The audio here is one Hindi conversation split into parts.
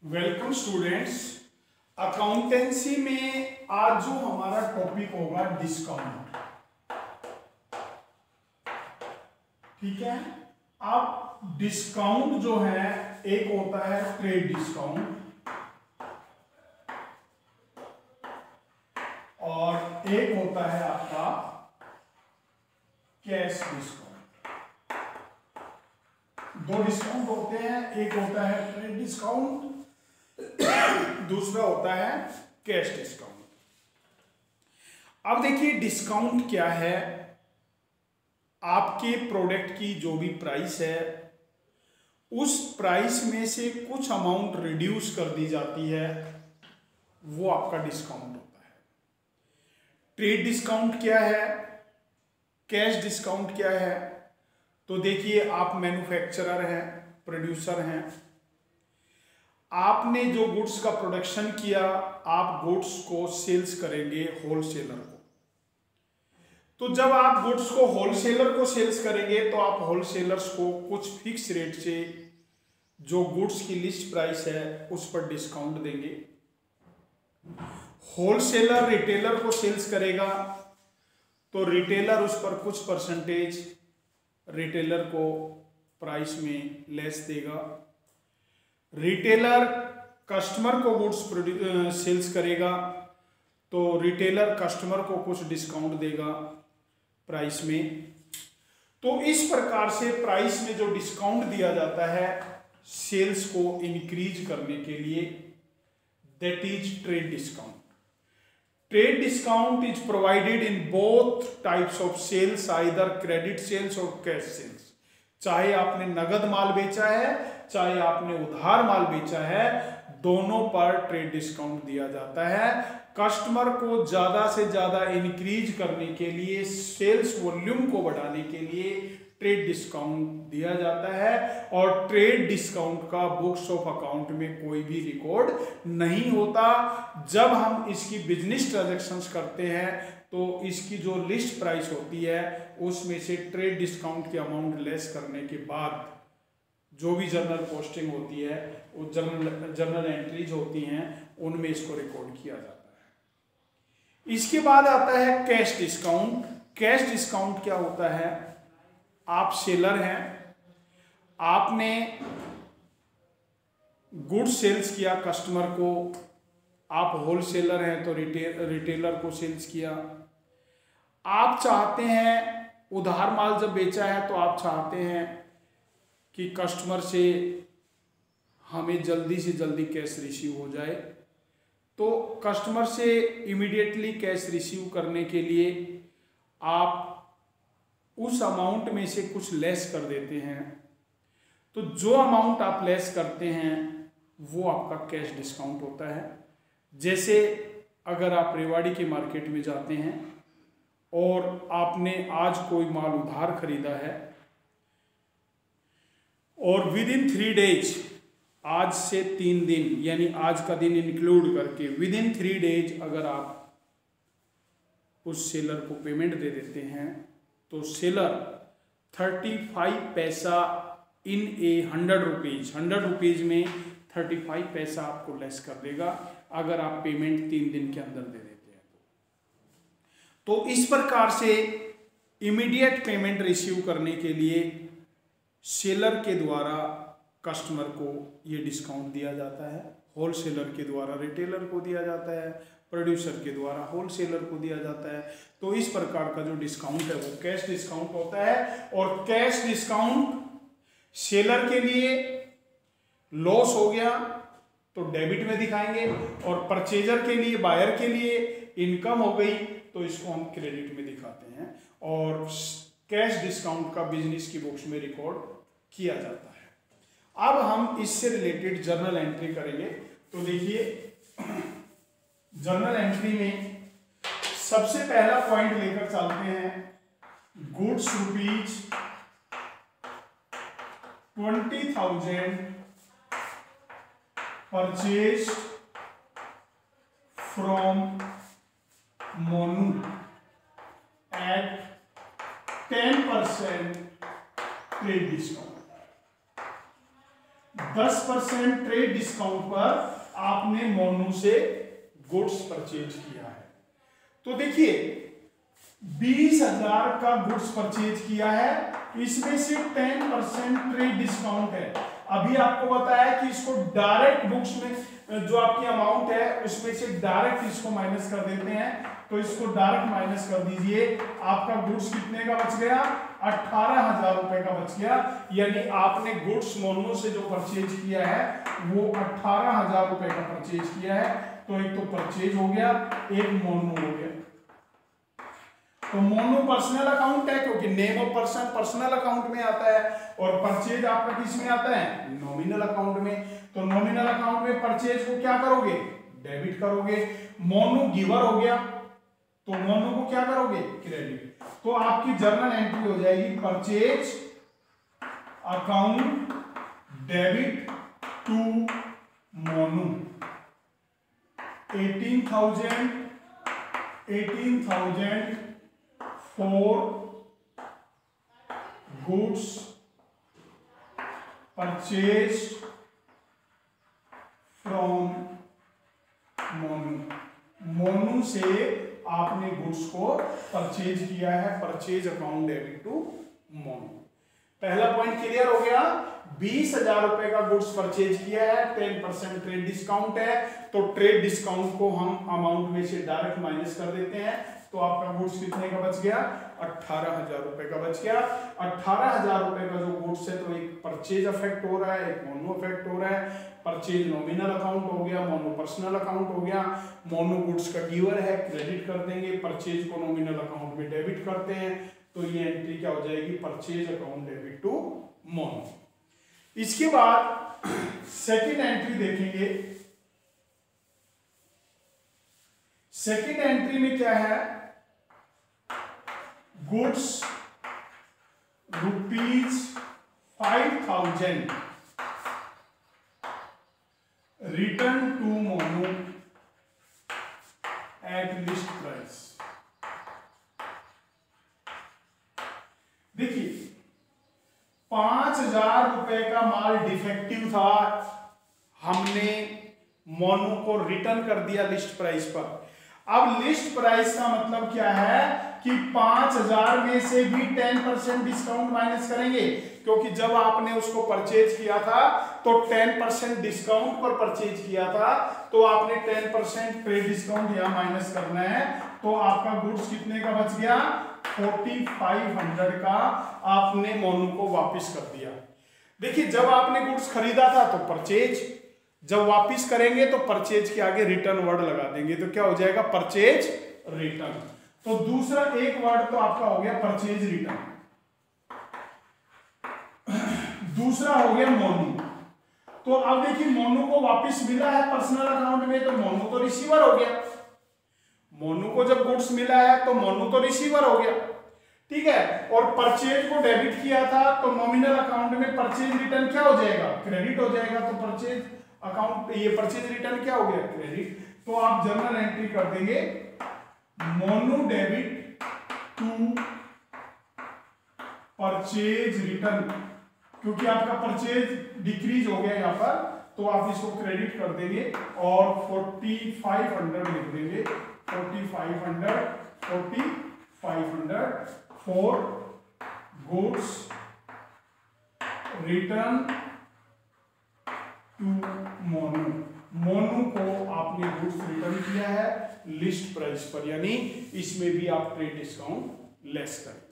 Welcome students. अकाउंटेंसी में आज जो हमारा टॉपिक होगा डिस्काउंट। ठीक है। अब डिस्काउंट जो है एक होता है ट्रेड डिस्काउंट और एक होता है आपका कैश डिस्काउंट। दो डिस्काउंट होते हैं, एक होता है ट्रेड डिस्काउंट, दूसरा होता है कैश डिस्काउंट। अब देखिए डिस्काउंट क्या है। आपके प्रोडक्ट की जो भी प्राइस है उस प्राइस में से कुछ अमाउंट रिड्यूस कर दी जाती है, वो आपका डिस्काउंट होता है। ट्रेड डिस्काउंट क्या है, कैश डिस्काउंट क्या है। तो देखिए आप मैन्युफैक्चरर हैं, प्रोड्यूसर हैं, आपने जो गुड्स का प्रोडक्शन किया, आप गुड्स को सेल्स करेंगे होलसेलर को। तो जब आप गुड्स को होलसेलर को सेल्स करेंगे तो आप होलसेलर्स को कुछ फिक्स रेट से जो गुड्स की लिस्ट प्राइस है उस पर डिस्काउंट देंगे। होलसेलर रिटेलर को सेल्स करेगा तो रिटेलर उस पर कुछ परसेंटेज रिटेलर को प्राइस में लेस देगा। रिटेलर कस्टमर को गुड्स सेल्स करेगा तो रिटेलर कस्टमर को कुछ डिस्काउंट देगा प्राइस में। तो इस प्रकार से प्राइस में जो डिस्काउंट दिया जाता है सेल्स को इंक्रीज करने के लिए, that is trade discount. Trade discount is provided in both types of sales, either credit sales और कैश सेल्स। चाहे आपने नगद माल बेचा है चाहे आपने उधार माल बेचा है, दोनों पर ट्रेड डिस्काउंट दिया जाता है। कस्टमर को ज्यादा से ज्यादा इंक्रीज करने के लिए, सेल्स वॉल्यूम को बढ़ाने के लिए ट्रेड डिस्काउंट दिया जाता है। और ट्रेड डिस्काउंट का बुक्स ऑफ अकाउंट में कोई भी रिकॉर्ड नहीं होता। जब हम इसकी बिजनेस ट्रांजैक्शंस करते हैं तो इसकी जो लिस्ट प्राइस होती है उसमें से ट्रेड डिस्काउंट की अमाउंट लेस करने के बाद जो भी जर्नल पोस्टिंग होती है, वो जर्नल एंट्रीज होती हैं, उनमें इसको रिकॉर्ड किया जाता है। इसके बाद आता है कैश डिस्काउंट। कैश डिस्काउंट क्या होता है, आप सेलर हैं, आपने गुड सेल्स किया कस्टमर को, आप होलसेलर हैं तो रिटेलर को सेल्स किया। आप चाहते हैं, उधार माल जब बेचा है तो आप चाहते हैं कि कस्टमर से हमें जल्दी से जल्दी कैश रिसीव हो जाए, तो कस्टमर से इमीडिएटली कैश रिसीव करने के लिए आप उस अमाउंट में से कुछ लेस कर देते हैं। तो जो अमाउंट आप लेस करते हैं वो आपका कैश डिस्काउंट होता है। जैसे अगर आप रेवाड़ी के मार्केट में जाते हैं और आपने आज कोई माल उधार खरीदा है और विद इन 3 डेज, आज से 3 दिन यानी आज का दिन इंक्लूड करके विद इन 3 डेज अगर आप उस सेलर को पेमेंट दे देते हैं तो सेलर 35 पैसा इन ए 100 रुपीज, 100 रुपीज में 35 पैसा आपको लेस कर देगा अगर आप पेमेंट 3 दिन के अंदर दे देते हैं। तो इस प्रकार से इमीडिएट पेमेंट रिसीव करने के लिए सेलर के द्वारा कस्टमर को ये डिस्काउंट दिया जाता है, होलसेलर के द्वारा रिटेलर को दिया जाता है, प्रोड्यूसर के द्वारा होलसेलर को दिया जाता है। तो इस प्रकार का जो डिस्काउंट है वो कैश डिस्काउंट होता है। और कैश डिस्काउंट सेलर के लिए लॉस हो गया तो डेबिट में दिखाएंगे, और परचेजर के लिए, बायर के लिए इनकम हो गई तो इसको हम क्रेडिट में दिखाते हैं। और कैश डिस्काउंट का बिजनेस की बुक्स में रिकॉर्ड किया जाता है। अब हम इससे रिलेटेड जर्नल एंट्री करेंगे। तो देखिए जर्नल एंट्री में सबसे पहला पॉइंट लेकर चलते हैं, goods rupees 20,000 purchase from Monu at 10% trade discount. 10% trade discount पर आपने मोनू से गुड्स परचेज किया है। तो देखिए 20,000 का गुड्स परचेज किया है, इसमें से 10% ट्रेड डिस्काउंट है। अभी आपको बताया कि इसको डायरेक्ट बुक्स में जो आपकी अमाउंट है उसमें से डायरेक्ट इसको माइनस कर देते हैं। तो इसको डायरेक्ट माइनस कर दीजिए, आपका गुड्स कितने का बच गया? 18,000 रुपए का बच गया। यानी आपने गुड्स मोनू से जो परचेज किया है वो 18,000 रुपए का परचेज किया है। तो एक तो परचेज हो गया, एक मोनू हो गया। तो मोनू पर्सनल अकाउंट है क्योंकि name of person personal account में आता है, और परचेज आपका किस में आता है? नॉमिनल अकाउंट में। तो नॉमिनल अकाउंट में परचेज को क्या करोगे? डेबिट करोगे। मोनू गिवर हो गया, तो मोनू को क्या करोगे? क्रेडिट। तो आपकी जर्नल एंट्री हो जाएगी purchase account debit to Monu 18,000 for goods purchased from Monu. Monu से आपने गुड्स को परचेज किया है, purchase account debit to Monu. पहला पॉइंट क्लियर हो गया। 20,000 रुपए का गुड्स परचेज किया है, 10% ट्रेड डिस्काउंट है, तो ट्रेड डिस्काउंट को हम अमाउंट में से डायरेक्ट माइनस कर देते हैं। तो आपका गुड्स कितने का बच गया? 18,000 रुपए का बच गया। 18,000 रुपए का जो गुड्स है, तो एक परचेज अफेक्ट हो रहा है, एक मोनू अफेक्ट हो रहा है। परचेज नॉमिनल अकाउंट हो गया, मोनू पर्सनल अकाउंट हो गया। मोनू गुड्स का गिवर है, क्रेडिट कर देंगे, परचेज को नॉमिनल अकाउंट में डेबिट करते हैं। तो ये एंट्री क्या हो जाएगी? Purchase account debit to Monu. इसके बाद सेकंड एंट्री देखेंगे। सेकंड एंट्री में क्या है? Goods ₹5,000 return to Monu at list price. देखिए 5,000 रुपए का माल डिफेक्टिव था, हमने मोनू को रिटर्न कर दिया लिस्ट प्राइस पर। अब लिस्ट प्राइस का मतलब क्या है कि 5,000 में से भी 10% डिस्काउंट माइनस करेंगे, क्योंकि जब आपने उसको परचेज किया था तो 10% डिस्काउंट पर परचेज किया था, तो आपने 10% ट्रेड डिस्काउंट यहां माइनस करना है। तो आपका गुड्स कितने का बच गया? 4,500 का आपने मोनू को वापस कर दिया। देखिए जब आपने गुड्स खरीदा था तो परचेज, जब वापस करेंगे तो परचेज के आगे रिटर्न वर्ड लगा देंगे, तो क्या हो जाएगा? Purchase return. तो दूसरा एक वर्ड तो आपका हो गया परचेज रिटर्न, दूसरा हो गया मोनू। तो अब देखिए मोनू को वापस मिला है पर्सनल अकाउंट में, तो मोनू तो रिसीवर हो गया। मोनू को जब गुड्स मिला है तो मोनू तो रिसीवर हो गया, ठीक है। और परचेज को डेबिट किया था तो नॉमिनल अकाउंट में परचेज रिटर्न क्या हो जाएगा? क्रेडिट हो जाएगा। तो परचेज अकाउंट ये परचेज रिटर्न क्या हो गया? क्रेडिट। तो आप जर्नल एंट्री कर देंगे Monu debit to purchase return, क्योंकि आपका परचेज डिक्रीज हो गया यहां पर, तो आप इसको क्रेडिट कर देंगे और 4,500 लिख देंगे। 4,500 for goods return to Monu. Monu को आपने गुड्स रिटर्न किया है लिस्ट प्राइस पर, यानी इसमें भी आप ट्रेड डिस्काउंट लेस करेंगे।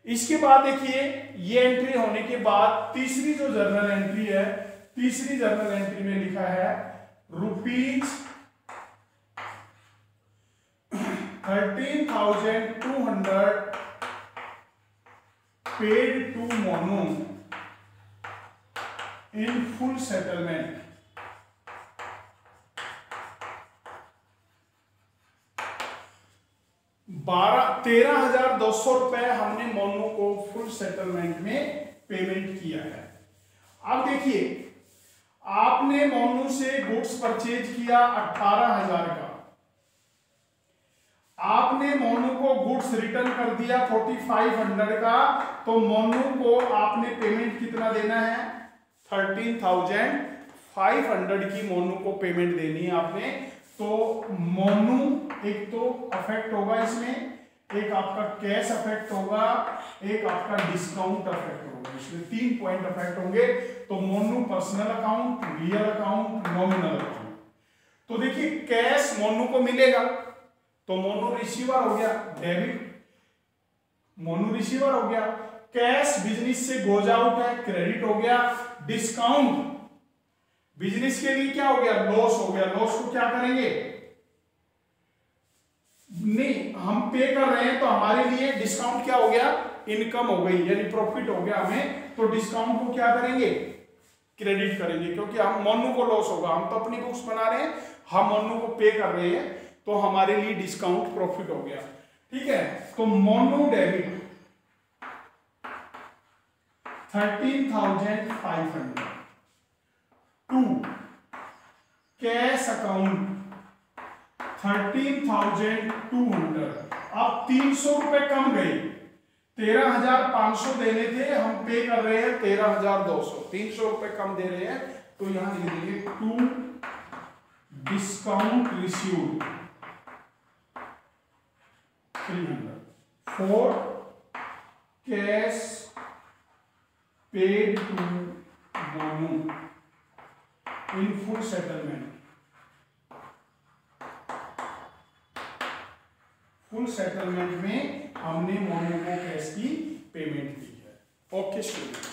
इसके बाद देखिए ये एंट्री होने के बाद तीसरी जो जर्नल एंट्री है, तीसरी जर्नल एंट्री में लिखा है ₹13,200 paid to Monu in full settlement. 13,200 रुपए हमने मोनू को फुल सेटलमेंट में पेमेंट किया है। अब देखिए आपने मोनू से गुड्स परचेज किया 18,000 का, आपने मोनू को गुड्स रिटर्न कर दिया 4,500 का, तो मोनू को आपने पेमेंट कितना देना है? 13,500 की मोनू को पेमेंट देनी है आपने। तो मोनू एक तो अफेक्ट होगा इसमें, एक आपका कैश अफेक्ट होगा, एक आपका डिस्काउंट अफेक्ट होगा। इसमें 3 पॉइंट अफेक्ट होंगे। तो Monu personal account, real account, nominal account. तो देखिए कैश मोनू को मिलेगा तो मोनू रिसीवर हो गया, डेबिट, मोनू रिसीवर हो गया। कैश बिजनेस से गोज आउट है, क्रेडिट हो गया। डिस्काउंट बिजनेस के लिए क्या हो गया, लॉस हो गया। लॉस को क्या करेंगे, नहीं हम पे कर रहे हैं तो हमारे लिए डिस्काउंट क्या हो गया, इनकम हो गई, यानी प्रॉफिट हो गया हमें। तो डिस्काउंट को क्या करेंगे, क्रेडिट करेंगे, क्योंकि हम मोनू को लॉस होगा। हम तो अपनी बुक्स बना रहे हैं, हम मोनू को पे कर रहे हैं, तो हमारे लिए डिस्काउंट प्रॉफिट हो गया। ठीक है, तो Monu debit 13,500 to cash account 13,200। अब 300 रुपए कम गए, 13,500 देने थे, हम पे कर रहे हैं 13,200, 300 रुपए कम दे रहे हैं। तो यहां लिख देंगे to discount received 300 for cash paid to Monu in full settlement. Full settlement में हमने मोनू को कैश की पेमेंट दी है। Okay student.